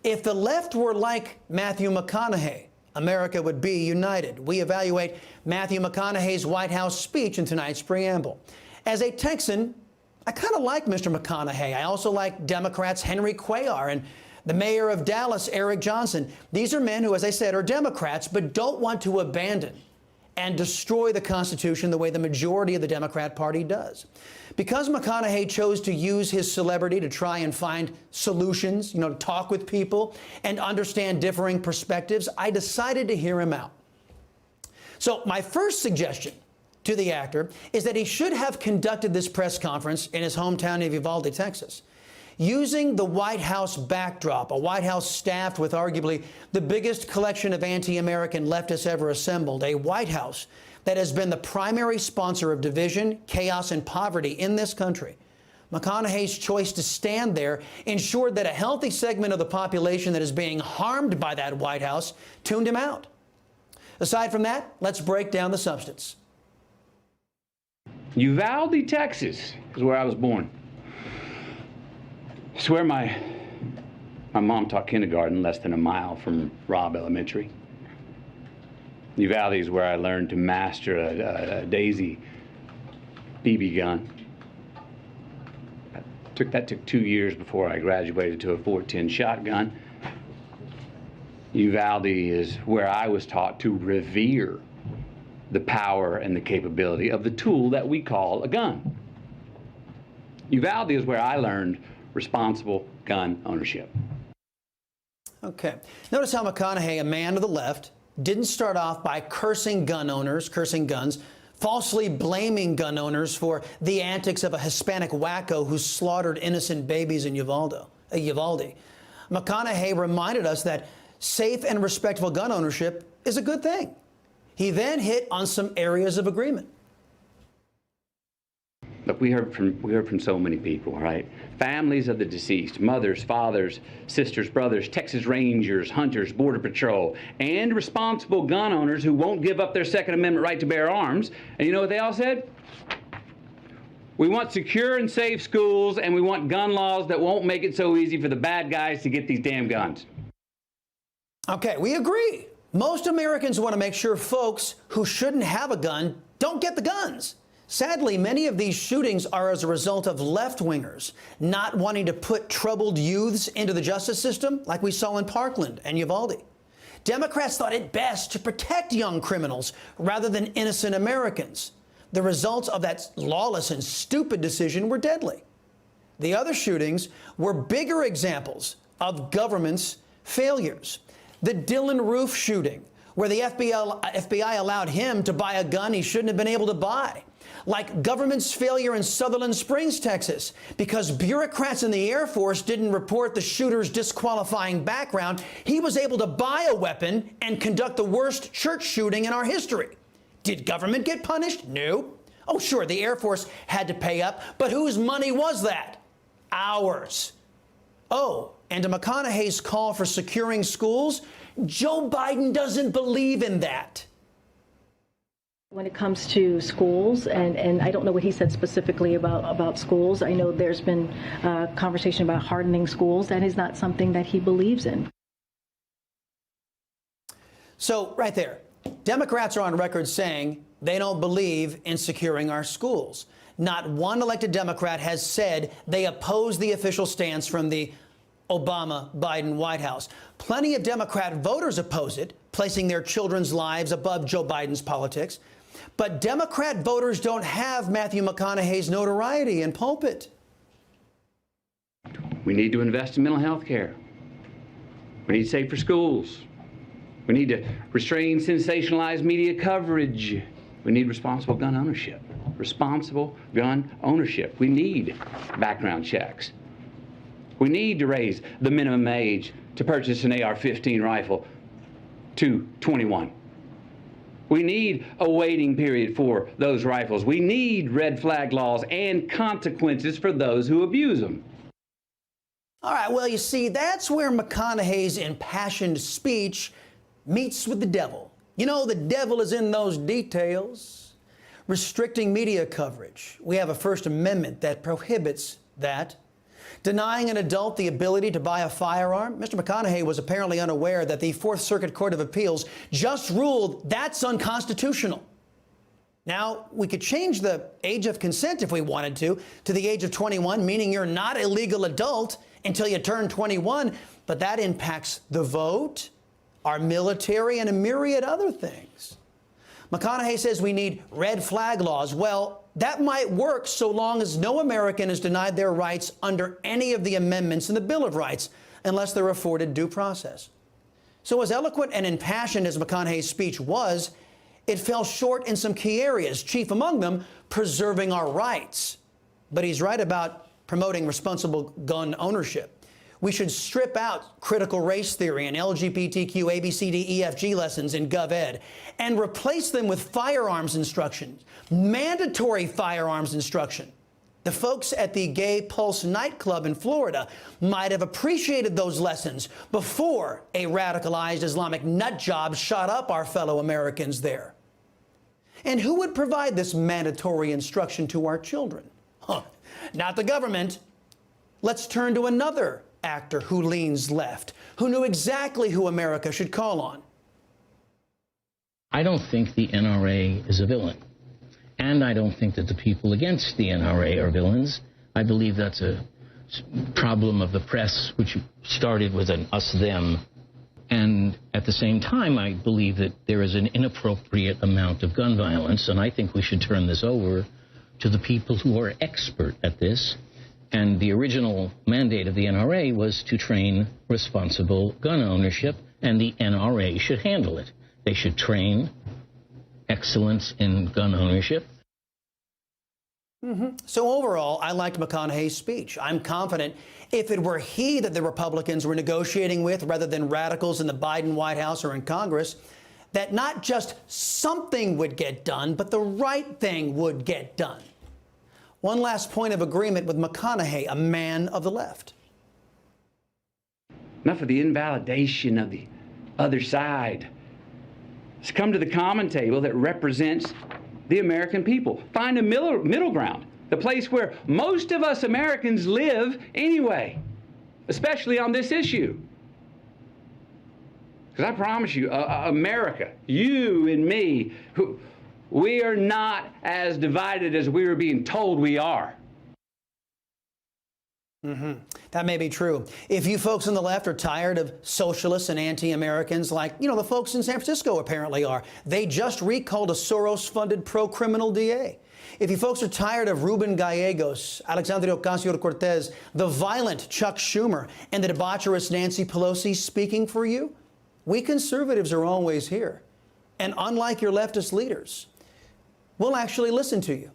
If the left were like Matthew McConaughey, America would be united. We evaluate Matthew McConaughey's White House speech in tonight's preamble. As a Texan, I kind of like Mr. McConaughey. I also like Democrats Henry Cuellar and the mayor of Dallas, Eric Johnson. These are men who, as I said, are Democrats, but don't want to abandon and destroy the Constitution the way the majority of the Democrat Party does. Because McConaughey chose to use his celebrity to try and find solutions, to talk with people and understand differing perspectives, I decided to hear him out. So my first suggestion to the actor is that he should have conducted this press conference in his hometown of Uvalde, Texas, using the White House backdrop, a White House staffed with arguably the biggest collection of anti-American leftists ever assembled, a White House that has been the primary sponsor of division, chaos, and poverty in this country. McConaughey's choice to stand there ensured that a healthy segment of the population that is being harmed by that White House tuned him out. Aside from that, let's break down the substance. Uvalde, Texas is where I was born. It's where my mom taught kindergarten less than a mile from Robb Elementary. Uvalde is where I learned to master a Daisy BB gun. That took 2 years before I graduated to a .410 shotgun. Uvalde is where I was taught to revere the power and the capability of the tool that we call a gun. Uvalde is where I learned responsible gun ownership. Okay. Notice how McConaughey, a man of the left, didn't start off by cursing gun owners, cursing guns, falsely blaming gun owners for the antics of a Hispanic wacko who slaughtered innocent babies in Uvalde. McConaughey reminded us that safe and respectful gun ownership is a good thing. He then hit on some areas of agreement. Look, we heard from so many people, right? Families of the deceased, mothers, fathers, sisters, brothers, Texas Rangers, hunters, Border Patrol, and responsible gun owners who won't give up their Second Amendment right to bear arms. And you know what they all said? We want secure and safe schools, and we want gun laws that won't make it so easy for the bad guys to get these damn guns. Okay, we agree. Most Americans want to make sure folks who shouldn't have a gun don't get the guns. Sadly, many of these shootings are as a result of left-wingers not wanting to put troubled youths into the justice system, like we saw in Parkland and Uvalde. Democrats thought it best to protect young criminals rather than innocent Americans. The results of that lawless and stupid decision were deadly. The other shootings were bigger examples of government's failures. The Dylan Roof shooting, where the FBI allowed him to buy a gun he shouldn't have been able to buy. Like government's failure in Sutherland Springs, Texas, because bureaucrats in the Air Force didn't report the shooter's disqualifying background, he was able to buy a weapon and conduct the worst church shooting in our history. Did government get punished? No. Oh, sure, the Air Force had to pay up, but whose money was that? Ours. Oh, and to McConaughey's call for securing schools, Joe Biden doesn't believe in that. When it comes to schools, and I don't know what he said specifically about schools. I know there's been conversation about hardening schools. That is not something that he believes in. So right there, Democrats are on record saying they don't believe in securing our schools. Not one elected Democrat has said they oppose the official stance from the Obama-Biden White House. Plenty of Democrat voters oppose it, placing their children's lives above Joe Biden's politics. But Democrat voters don't have Matthew McConaughey's notoriety and pulpit. We need to invest in mental health care. We need safer schools. We need to restrain sensationalized media coverage. We need responsible gun ownership. Responsible gun ownership. We need background checks. We need to raise the minimum age to purchase an AR-15 rifle to 21. We need a waiting period for those rifles. We need red flag laws and consequences for those who abuse them. All right, well, you see, that's where McConaughey's impassioned speech meets with the devil. You know, the devil is in those details. Restricting media coverage. We have a First Amendment that prohibits that. Denying an adult the ability to buy a firearm? Mr. McConaughey was apparently unaware that the Fourth Circuit Court of Appeals just ruled that's unconstitutional. Now, we could change the age of consent if we wanted to the age of 21, meaning you're not a legal adult until you turn 21, but that impacts the vote, our military, and a myriad other things. McConaughey says we need red flag laws. Well, that might work so long as no American is denied their rights under any of the amendments in the Bill of Rights, unless they're afforded due process. So as eloquent and impassioned as McConaughey's speech was, it fell short in some key areas, chief among them, preserving our rights. But he's right about promoting responsible gun ownership. We should strip out critical race theory and LGBTQ ABCDEFG lessons in GovEd and replace them with firearms instruction, mandatory firearms instruction. The folks at the Gay Pulse nightclub in Florida might have appreciated those lessons before a radicalized Islamic nutjob shot up our fellow Americans there. And who would provide this mandatory instruction to our children? Not the government. Let's turn to another actor who leans left, who knew exactly who America should call on. I don't think the NRA is a villain. And I don't think that the people against the NRA are villains. I believe that's a problem of the press, which started with an us-them. And at the same time, I believe that there is an inappropriate amount of gun violence, and I think we should turn this over to the people who are expert at this. And the original mandate of the NRA was to train responsible gun ownership, and the NRA should handle it. They should train excellence in gun ownership. So overall, I liked McConaughey's speech. I'm confident if it were he that the Republicans were negotiating with rather than radicals in the Biden White House or in Congress, that not just something would get done, but the right thing would get done. One last point of agreement with McConaughey, a man of the left. Enough of the invalidation of the other side. Let's come to the common table that represents the American people. Find a middle ground, the place where most of us Americans live anyway, especially on this issue. Because I promise you, America, you and me, we are not as divided as we are being told we are. That may be true. If you folks on the left are tired of socialists and anti-Americans like, the folks in San Francisco apparently are, they just recalled a Soros-funded pro-criminal DA. If you folks are tired of Ruben Gallegos, Alexandria Ocasio-Cortez, the violent Chuck Schumer, and the debaucherous Nancy Pelosi speaking for you, we conservatives are always here. And unlike your leftist leaders, we'll actually listen to you.